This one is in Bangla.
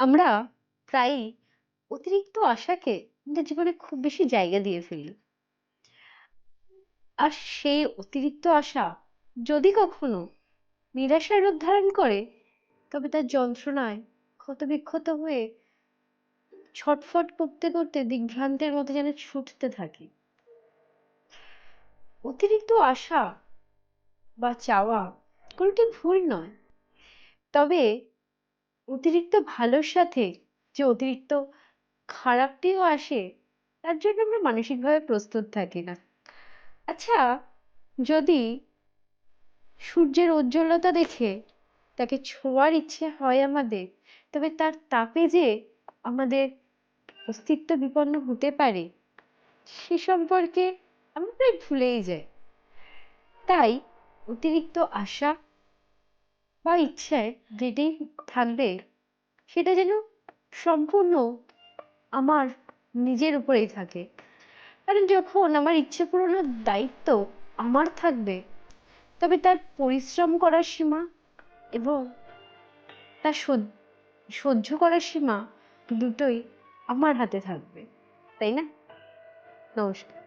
আমরা প্রায়ই অতিরিক্ত আশাকে আমাদের জীবনে খুব বেশি জায়গা দিয়ে ফেলি। আর সেই অতিরিক্ত আশা যদি কখনো নিরাশার রূপ ধারণ করে, তবে তার যন্ত্রণায় ক্ষতবিক্ষত হয়ে ছটফট করতে করতে দিগ্ভ্রান্তের মতো যেন ছুটতে থাকি। অতিরিক্ত আশা বা চাওয়া কোনটি ভুল নয়, তবে অতিরিক্ত ভালোর সাথে যে অতিরিক্ত খারাপটিও আসে, তার জন্য আমরা মানসিকভাবে প্রস্তুত থাকি না। আচ্ছা, যদি সূর্যের উজ্জ্বলতা দেখে তাকে ছোঁয়ার ইচ্ছে হয় আমাদের, তবে তার তাপে যে আমাদের অস্তিত্ব বিপন্ন হতে পারে, সে সম্পর্কে আমরা প্রায় ভুলেই যাই। তাই অতিরিক্ত আশা বা ইচ্ছায় যেটাই থাকবে, সেটা যেন সম্পূর্ণ আমার নিজের উপরেই থাকে। কারণ যখন আমার ইচ্ছে পূরণের দায়িত্ব আমার থাকবে, তবে তার পরিশ্রম করার সীমা এবং তার সহ্য করার সীমা দুটোই আমার হাতে থাকবে, তাই না? নমস্কার।